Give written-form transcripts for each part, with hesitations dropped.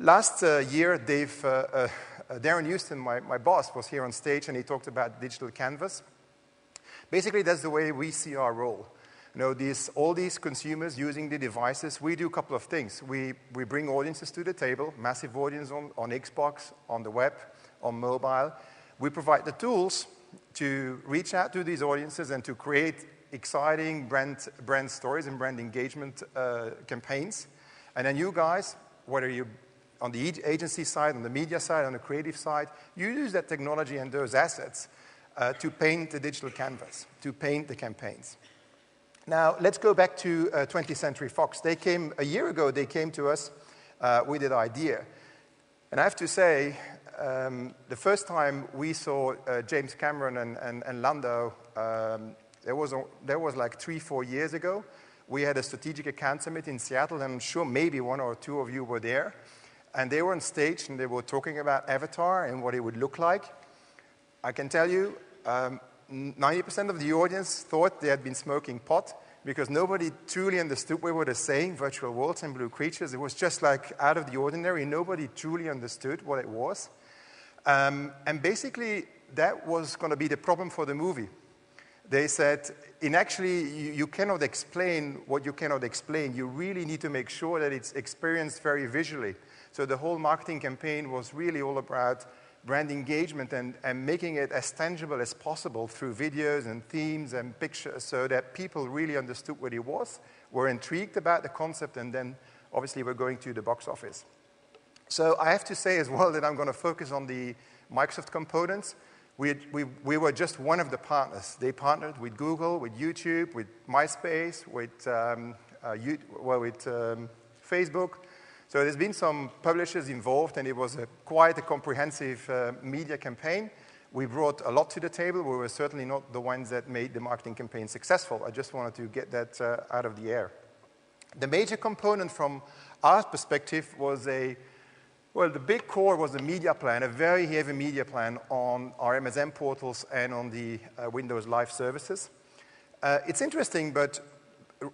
Last year, Darren Houston, my boss, was here on stage, and he talked about digital canvas. Basically, that's the way we see our role. You know, all these consumers using the devices, we do a couple of things. We bring audiences to the table, massive audience on Xbox, on the web, on mobile. We provide the tools to reach out to these audiences and to create exciting brand stories and brand engagement campaigns. And then you guys, whether you're on the agency side, on the media side, on the creative side, you use that technology and those assets to paint the digital canvas, to paint the campaigns. Now, let's go back to 20th Century Fox. A year ago, they came to us with that idea. And I have to say, the first time we saw James Cameron and Lando, there was like 3-4 years ago. We had a strategic account summit in Seattle, and I'm sure maybe one or two of you were there. And they were on stage, and they were talking about Avatar and what it would look like. I can tell you, 90% of the audience thought they had been smoking pot because nobody truly understood what they were saying, virtual worlds and blue creatures. It was just like out of the ordinary. Nobody truly understood what it was. And basically, that was going to be the problem for the movie. They said, you cannot explain what you cannot explain. You really need to make sure that it's experienced very visually. So the whole marketing campaign was really all about brand engagement and making it as tangible as possible through videos and themes and pictures so that people really understood what it was, were intrigued about the concept, and then obviously we're going to the box office. So I have to say as well that I'm going to focus on the Microsoft components. We were just one of the partners. They partnered with Google, with YouTube, with MySpace, with Facebook. So there's been some publishers involved, and it was quite a comprehensive media campaign. We brought a lot to the table. We were certainly not the ones that made the marketing campaign successful. I just wanted to get that out of the air. The major component from our perspective was the big core was a media plan, a very heavy media plan on our MSM portals and on the Windows Live services. It's interesting, but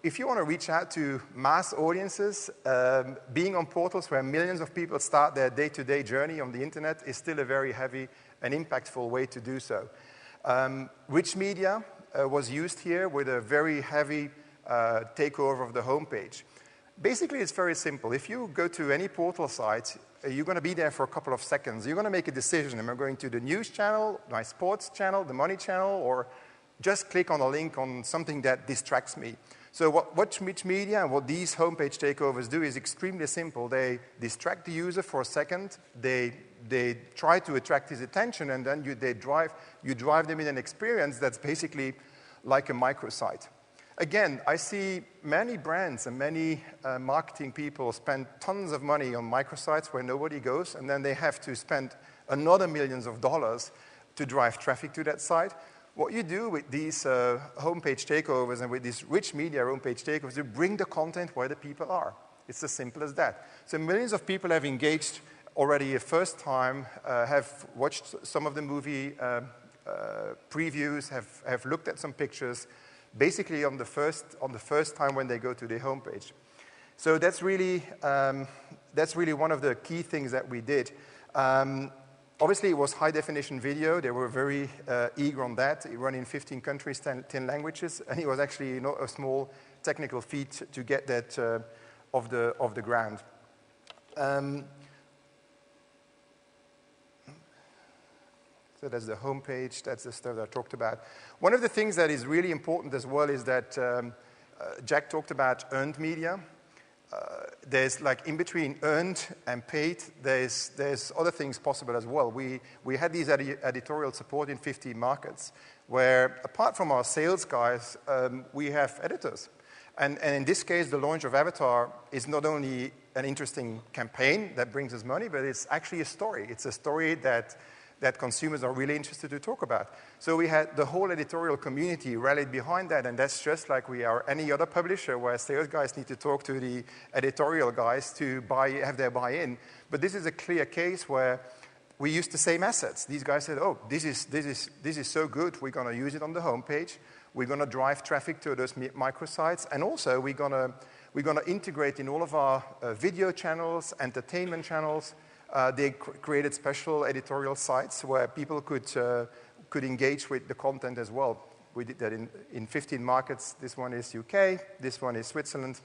if you want to reach out to mass audiences, being on portals where millions of people start their day-to-day journey on the internet is still a very heavy and impactful way to do so. Rich media was used here with a very heavy takeover of the homepage. Basically, it's very simple. If you go to any portal site, you're going to be there for a couple of seconds. You're going to make a decision. Am I going to the news channel, my sports channel, the money channel, or just click on a link on something that distracts me? So what Rich media and what these homepage takeovers do is extremely simple. They distract the user for a second. They try to attract his attention, and then you drive them in an experience that's basically like a microsite. Again, I see many brands and many marketing people spend tons of money on microsites where nobody goes, and then they have to spend another millions of dollars to drive traffic to that site. What you do with these homepage takeovers and with these rich media homepage takeovers, you bring the content where the people are. It's as simple as that. So millions of people have engaged already a first time, have watched some of the movie previews, have looked at some pictures, basically on the first time when they go to the homepage. So that's really one of the key things that we did. Obviously, it was high-definition video. They were very eager on that. It ran in 15 countries, 10 languages, and it was actually not a small technical feat to get that off the ground. So that's the homepage. That's the stuff that I talked about. One of the things that is really important as well is that Jack talked about earned media. There's like in between earned and paid, there's other things possible as well. We had these editorial support in 50 markets where apart from our sales guys, we have editors. And in this case, the launch of Avatar is not only an interesting campaign that brings us money, but it's actually a story. It's a story that consumers are really interested to talk about. So we had the whole editorial community rallied behind that, and that's just like we are any other publisher where sales guys need to talk to the editorial guys to have their buy-in. But this is a clear case where we used the same assets. These guys said, oh, this is so good, we're going to use it on the homepage. We're going to drive traffic to those microsites, and also we're going We're going to integrate in all of our video channels, entertainment channels. They created special editorial sites where people could engage with the content as well. We did that in 15 markets. This one is UK, this one is Switzerland,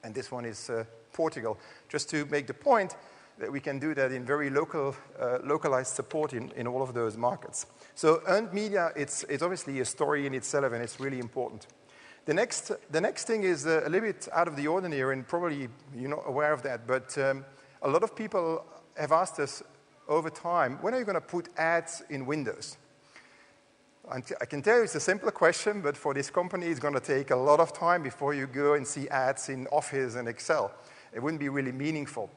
and this one is Portugal, just to make the point that we can do that in very localized support in all of those markets. So earned media, it's obviously a story in itself, and it's really important. The next thing is a little bit out of the ordinary, and probably you're not aware of that, but a lot of people have asked us over time, when are you going to put ads in Windows? I can tell you it's a simpler question, but for this company, it's going to take a lot of time before you go and see ads in Office and Excel. It wouldn't be really meaningful.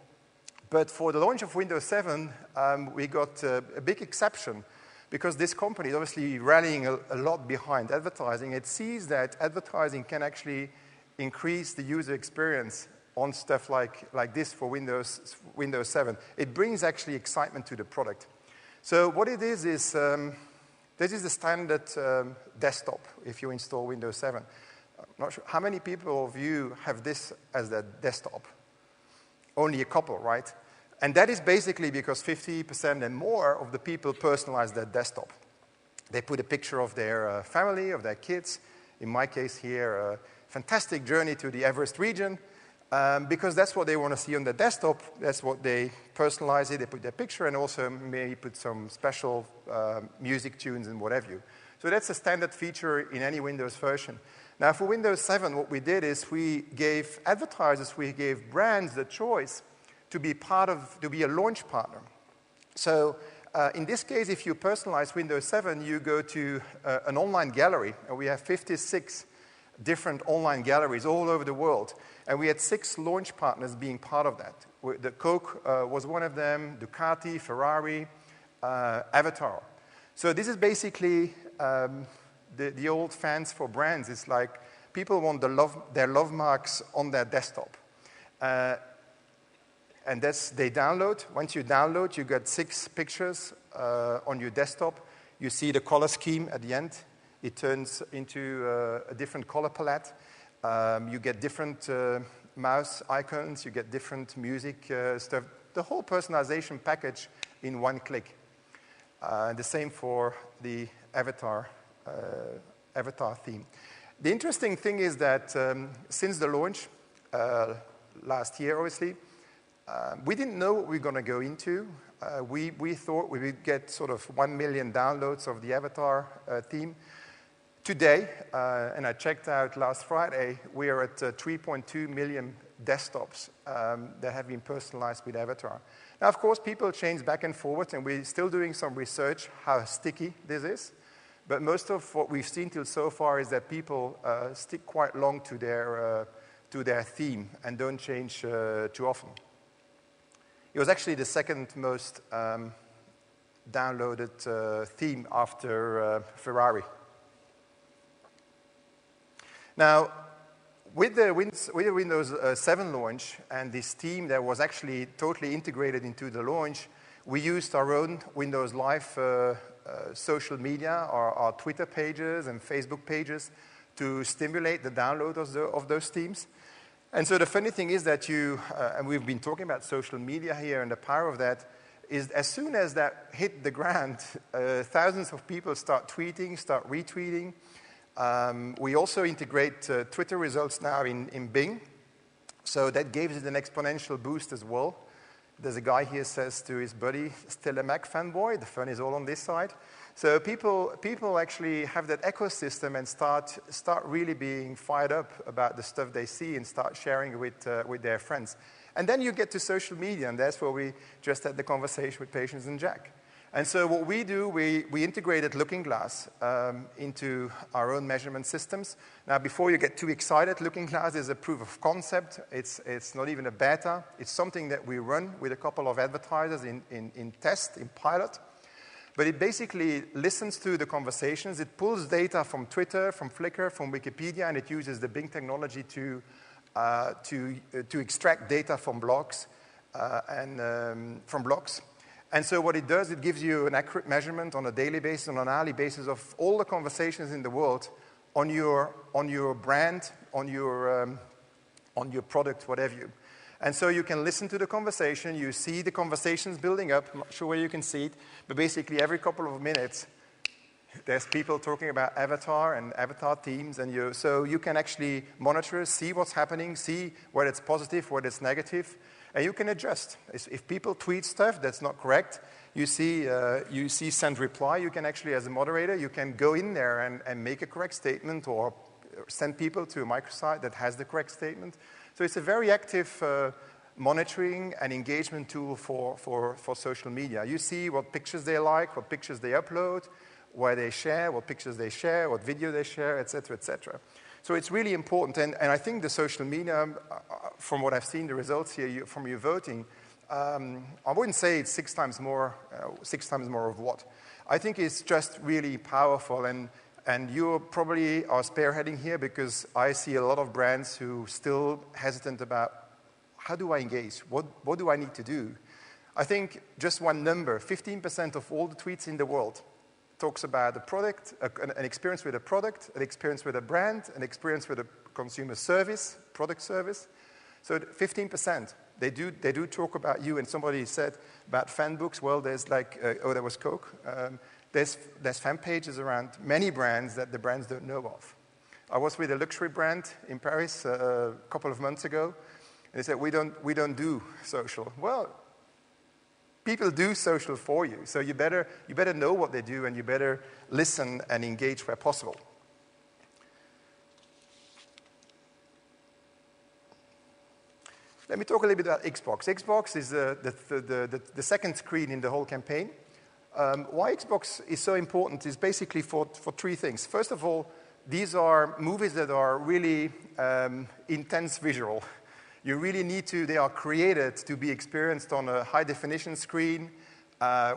But for the launch of Windows 7, we got a big exception because this company is obviously rallying a lot behind advertising. It sees that advertising can actually increase the user experience on stuff like this for Windows 7. It brings actually excitement to the product. So what it is this is the standard desktop if you install Windows 7. I'm not sure. How many people of you have this as their desktop? Only a couple, right? And that is basically because 50% and more of the people personalize their desktop. They put a picture of their family, of their kids. In my case here, a fantastic journey to the Everest region, because that's what they want to see on the desktop. That's what they personalize it. They put their picture and also maybe put some special music tunes and what have you. So that's a standard feature in any Windows version. Now for Windows 7, what we did is we gave advertisers, we gave brands the choice to be a launch partner. So in this case, if you personalize Windows 7, you go to an online gallery, and we have 56 different online galleries all over the world. And we had 6 launch partners being part of that. The Coke was one of them, Ducati, Ferrari, Avatar. So this is basically the old fans for brands. It's like people want their love marks on their desktop. And they download. Once you download, you get 6 pictures on your desktop. You see the color scheme at the end. It turns into a different color palette. You get different mouse icons. You get different music stuff. The whole personalization package in one click. The same for the avatar theme. The interesting thing is that since the launch last year, obviously, we didn't know what we were going to go into. We thought we would get sort of 1 million downloads of the avatar theme. Today, and I checked out last Friday, we are at 3.2 million desktops that have been personalized with Avatar. Now, of course, people change back and forward, and we're still doing some research how sticky this is. But most of what we've seen till so far is that people stick quite long to their theme and don't change too often. It was actually the second most downloaded theme after Ferrari. Now, with the Windows 7 launch and this theme that was actually totally integrated into the launch, we used our own Windows Live social media, our Twitter pages and Facebook pages to stimulate the download of those themes. And so the funny thing is that and we've been talking about social media here and the power of that, is as soon as that hit the ground, thousands of people start tweeting, start retweeting. We also integrate Twitter results now in Bing, so that gives it an exponential boost as well. There's a guy here says to his buddy, still a Mac fanboy, the fun is all on this side. So people actually have that ecosystem and start really being fired up about the stuff they see and start sharing it with their friends. And then you get to social media, and that's where we just had the conversation with Patience and Jack. And so what we do, we integrated Looking Glass into our own measurement systems. Now, before you get too excited, Looking Glass is a proof of concept. It's not even a beta. It's something that we run with a couple of advertisers in test, in pilot. But it basically listens to the conversations. It pulls data from Twitter, from Flickr, from Wikipedia, and it uses the Bing technology to extract data from blogs And so what it does, it gives you an accurate measurement on a daily basis, on an hourly basis of all the conversations in the world on your brand, on your on your product, whatever you. And so you can listen to the conversation, you see the conversations building up, I'm not sure where you can see it, but basically every couple of minutes, there's people talking about avatar and avatar themes, and so you can actually monitor, see what's happening, see whether it's positive, whether it's negative, and you can adjust. If people tweet stuff that's not correct, you see send reply, you can actually, as a moderator, you can go in there and make a correct statement or send people to a microsite that has the correct statement. So it's a very active monitoring and engagement tool for social media. You see what pictures they like, what pictures they upload, where they share, what pictures they share, what video they share, et cetera, et cetera. So it's really important, and I think the social media, from what I've seen, the results here from your voting, I wouldn't say it's 6 times more of what. I think it's just really powerful, and you probably are spearheading here because I see a lot of brands who still hesitant about how do I engage, what do I need to do? I think just one number, 15% of all the tweets in the world talks about a product, an experience with a product, an experience with a brand, an experience with a consumer service, product service. So 15%, they do talk about you. And somebody said about fan books, well, there's like, that was Coke. There's fan pages around many brands that the brands don't know of. I was with a luxury brand in Paris a couple of months ago, and they said, we don't do social. Well, people do social for you, so you better know what they do, and you better listen and engage where possible. Let me talk a little bit about Xbox. Xbox is the second screen in the whole campaign. Why Xbox is so important is basically for 3 things. First of all, these are movies that are really intense visual. You really need to, they are created to be experienced on a high-definition screen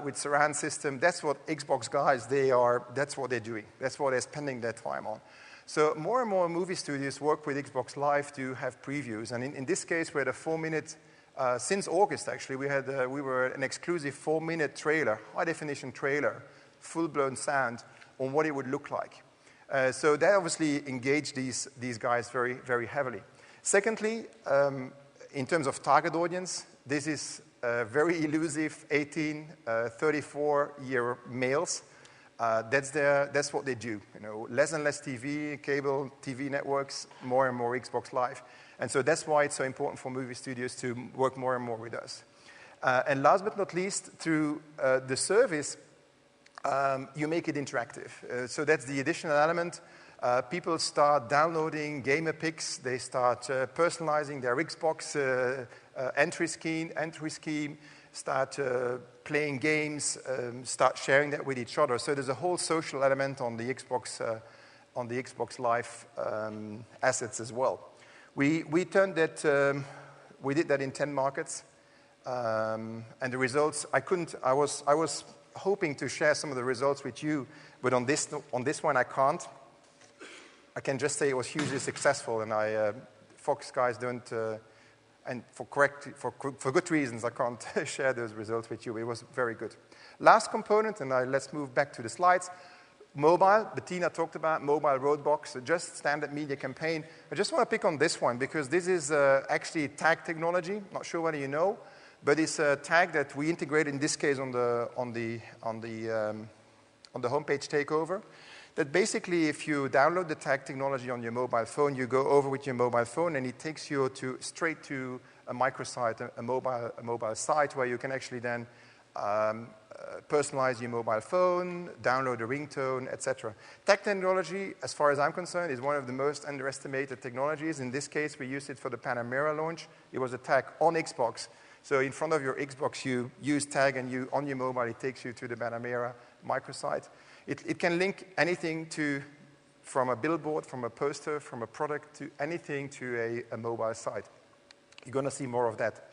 with surround system. That's what Xbox guys, that's what they're doing. That's what they're spending their time on. So more and more movie studios work with Xbox Live to have previews. And in this case, we had a 4-minute, since August actually, we were an exclusive 4-minute trailer, high-definition trailer, full-blown sound on what it would look like. So that obviously engaged these guys very, very heavily. Secondly, in terms of target audience, this is very elusive 18, 34-year males. That's what they do. Less and less TV, cable TV networks, more and more Xbox Live. And so that's why it's so important for movie studios to work more and more with us. And last but not least, through the service, you make it interactive. So that's the additional element. People start downloading gamer picks. They start personalizing their Xbox entry scheme, start playing games, start sharing that with each other. So there's a whole social element on the Xbox Live assets as well. We did that in 10 markets, and the results I was hoping to share some of the results with you, but on this one I can't. I can just say it was hugely successful, and Fox guys don't, and for good reasons, I can't share those results with you. It was very good. Last component, and let's move back to the slides. Mobile, Bettina talked about mobile roadblocks, just standard media campaign. I just want to pick on this one because this is actually tag technology. Not sure whether you know, but it's a tag that we integrate in this case on the homepage takeover. That basically, if you download the tag technology on your mobile phone, you go over with your mobile phone, and it takes you straight to a microsite, a mobile site where you can actually then personalize your mobile phone, download a ringtone, etc. Tag technology, as far as I'm concerned, is one of the most underestimated technologies. In this case, we used it for the Panamera launch. It was a tag on Xbox. So in front of your Xbox, you use tag, and on your mobile, it takes you to the Panamera microsite. It can link anything from a billboard, from a poster, from a product, to anything to a mobile site. You're going to see more of that